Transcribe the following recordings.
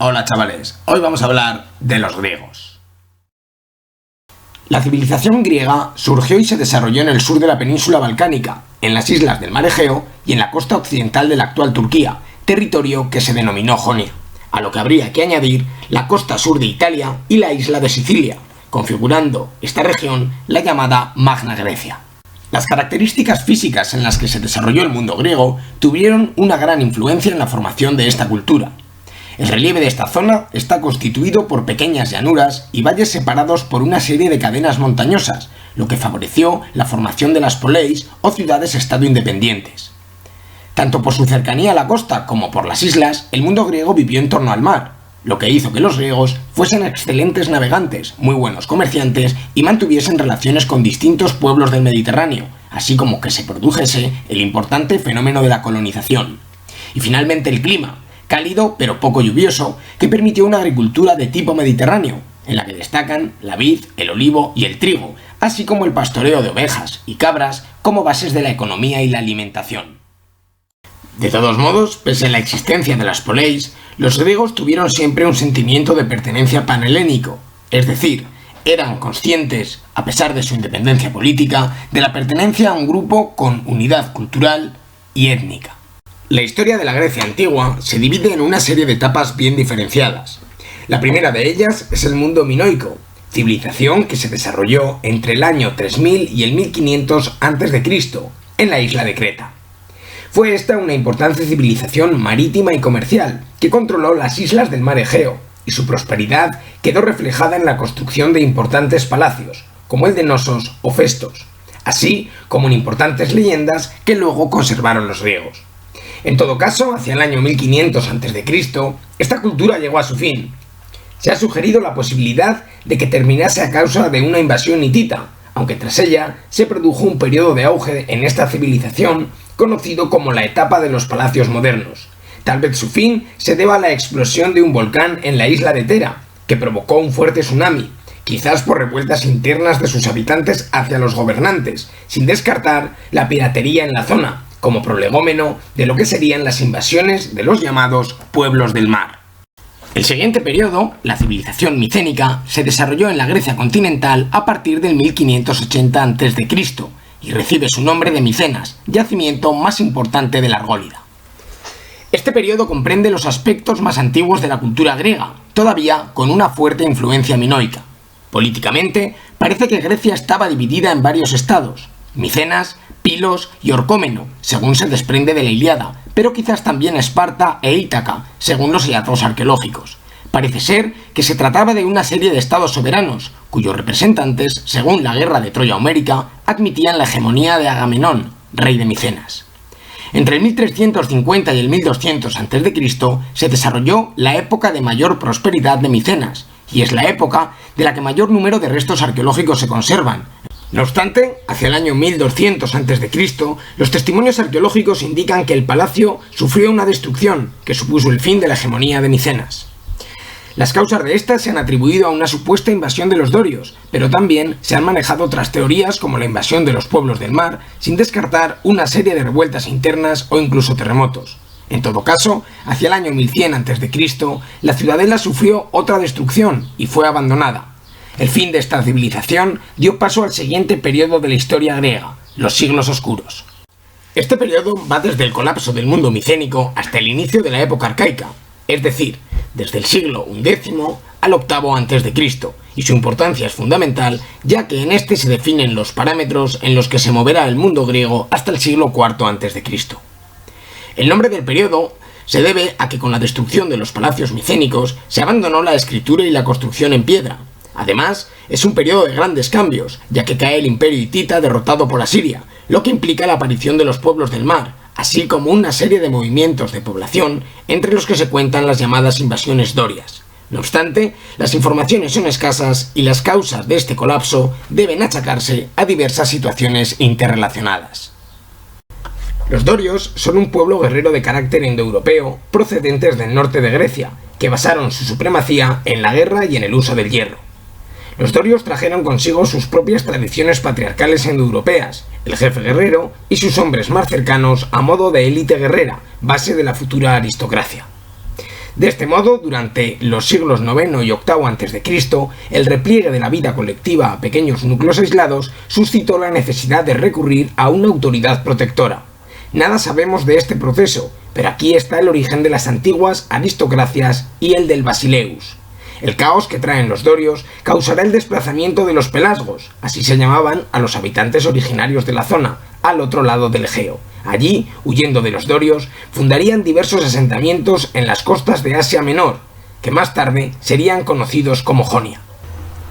Hola chavales, hoy vamos a hablar de los griegos. La civilización griega surgió y se desarrolló en el sur de la península balcánica, en las islas del Mar Egeo y en la costa occidental de la actual Turquía, territorio que se denominó Jonia, a lo que habría que añadir la costa sur de Italia y la isla de Sicilia, configurando esta región la llamada Magna Grecia. Las características físicas en las que se desarrolló el mundo griego tuvieron una gran influencia en la formación de esta cultura. El relieve de esta zona está constituido por pequeñas llanuras y valles separados por una serie de cadenas montañosas, lo que favoreció la formación de las poleis o ciudades-estado independientes. Tanto por su cercanía a la costa como por las islas, el mundo griego vivió en torno al mar, lo que hizo que los griegos fuesen excelentes navegantes, muy buenos comerciantes y mantuviesen relaciones con distintos pueblos del Mediterráneo, así como que se produjese el importante fenómeno de la colonización. Y finalmente el clima, cálido pero poco lluvioso, que permitió una agricultura de tipo mediterráneo, en la que destacan la vid, el olivo y el trigo, así como el pastoreo de ovejas y cabras como bases de la economía y la alimentación. De todos modos, pese a la existencia de las poleis, los griegos tuvieron siempre un sentimiento de pertenencia panhelénico, es decir, eran conscientes, a pesar de su independencia política, de la pertenencia a un grupo con unidad cultural y étnica. La historia de la Grecia antigua se divide en una serie de etapas bien diferenciadas. La primera de ellas es el mundo minoico, civilización que se desarrolló entre el año 3000 y el 1500 a.C., en la isla de Creta. Fue esta una importante civilización marítima y comercial, que controló las islas del Mar Egeo, y su prosperidad quedó reflejada en la construcción de importantes palacios, como el de Nosos o Festos, así como en importantes leyendas que luego conservaron los griegos. En todo caso, hacia el año 1500 a.C., esta cultura llegó a su fin. Se ha sugerido la posibilidad de que terminase a causa de una invasión hitita, aunque tras ella se produjo un periodo de auge en esta civilización conocido como la etapa de los palacios modernos. Tal vez su fin se deba a la explosión de un volcán en la isla de Tera, que provocó un fuerte tsunami, quizás por revueltas internas de sus habitantes hacia los gobernantes, sin descartar la piratería en la zona, como prolegómeno de lo que serían las invasiones de los llamados pueblos del mar. El siguiente periodo, la civilización micénica, se desarrolló en la Grecia continental a partir del 1580 a.C. y recibe su nombre de Micenas, yacimiento más importante de la Argólida. Este periodo comprende los aspectos más antiguos de la cultura griega, todavía con una fuerte influencia minoica. Políticamente, parece que Grecia estaba dividida en varios estados: Micenas, Pilos y Orcómeno, según se desprende de la Ilíada, pero quizás también Esparta e Ítaca, según los hallazgos arqueológicos. Parece ser que se trataba de una serie de estados soberanos, cuyos representantes, según la guerra de Troya homérica, admitían la hegemonía de Agamenón, rey de Micenas. Entre el 1350 y el 1200 a.C. se desarrolló la época de mayor prosperidad de Micenas, y es la época de la que mayor número de restos arqueológicos se conservan. No obstante, hacia el año 1200 a.C., los testimonios arqueológicos indican que el palacio sufrió una destrucción que supuso el fin de la hegemonía de Micenas. Las causas de esta se han atribuido a una supuesta invasión de los dorios, pero también se han manejado otras teorías como la invasión de los pueblos del mar, sin descartar una serie de revueltas internas o incluso terremotos. En todo caso, hacia el año 1100 a.C., la ciudadela sufrió otra destrucción y fue abandonada. El fin de esta civilización dio paso al siguiente periodo de la historia griega, los siglos oscuros. Este periodo va desde el colapso del mundo micénico hasta el inicio de la época arcaica, es decir, desde el siglo XI al VIII a.C., y su importancia es fundamental, ya que en este se definen los parámetros en los que se moverá el mundo griego hasta el siglo IV a.C. El nombre del periodo se debe a que con la destrucción de los palacios micénicos se abandonó la escritura y la construcción en piedra. Además, es un periodo de grandes cambios, ya que cae el imperio hitita derrotado por Asiria, lo que implica la aparición de los pueblos del mar, así como una serie de movimientos de población, entre los que se cuentan las llamadas invasiones dorias. No obstante, las informaciones son escasas y las causas de este colapso deben achacarse a diversas situaciones interrelacionadas. Los dorios son un pueblo guerrero de carácter indoeuropeo procedentes del norte de Grecia, que basaron su supremacía en la guerra y en el uso del hierro. Los dorios trajeron consigo sus propias tradiciones patriarcales indoeuropeas, el jefe guerrero y sus hombres más cercanos a modo de élite guerrera, base de la futura aristocracia. De este modo, durante los siglos IX y VIII a.C., el repliegue de la vida colectiva a pequeños núcleos aislados suscitó la necesidad de recurrir a una autoridad protectora. Nada sabemos de este proceso, pero aquí está el origen de las antiguas aristocracias y el del basileus. El caos que traen los dorios causará el desplazamiento de los pelasgos, así se llamaban a los habitantes originarios de la zona, al otro lado del Egeo. Allí, huyendo de los dorios, fundarían diversos asentamientos en las costas de Asia Menor, que más tarde serían conocidos como Jonia.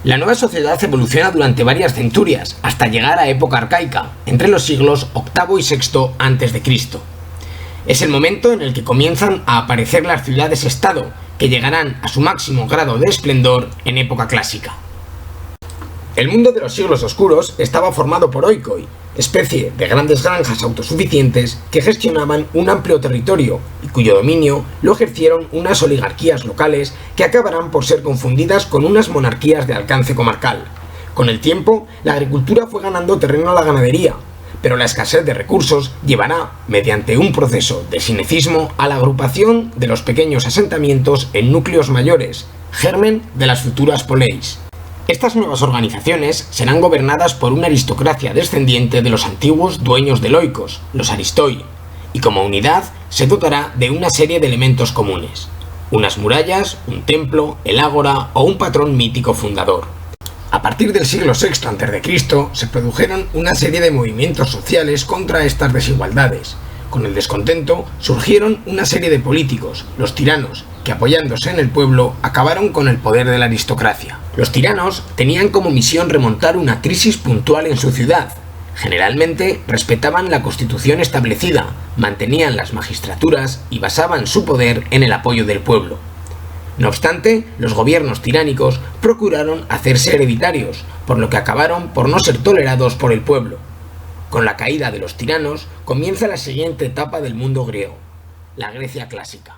La nueva sociedad evoluciona durante varias centurias, hasta llegar a época arcaica, entre los siglos VIII y VI a.C. Es el momento en el que comienzan a aparecer las ciudades-estado, que llegarán a su máximo grado de esplendor en época clásica. El mundo de los siglos oscuros estaba formado por oikoi, especie de grandes granjas autosuficientes que gestionaban un amplio territorio y cuyo dominio lo ejercieron unas oligarquías locales que acabarán por ser confundidas con unas monarquías de alcance comarcal. Con el tiempo, la agricultura fue ganando terreno a la ganadería, pero la escasez de recursos llevará, mediante un proceso de sinecismo, a la agrupación de los pequeños asentamientos en núcleos mayores, germen de las futuras poleis. Estas nuevas organizaciones serán gobernadas por una aristocracia descendiente de los antiguos dueños de oikos, los aristoi, y como unidad se dotará de una serie de elementos comunes: unas murallas, un templo, el ágora o un patrón mítico fundador. A partir del siglo VI a.C. se produjeron una serie de movimientos sociales contra estas desigualdades. Con el descontento surgieron una serie de políticos, los tiranos, que apoyándose en el pueblo acabaron con el poder de la aristocracia. Los tiranos tenían como misión remontar una crisis puntual en su ciudad. Generalmente respetaban la constitución establecida, mantenían las magistraturas y basaban su poder en el apoyo del pueblo. No obstante, los gobiernos tiránicos procuraron hacerse hereditarios, por lo que acabaron por no ser tolerados por el pueblo. Con la caída de los tiranos comienza la siguiente etapa del mundo griego, la Grecia clásica.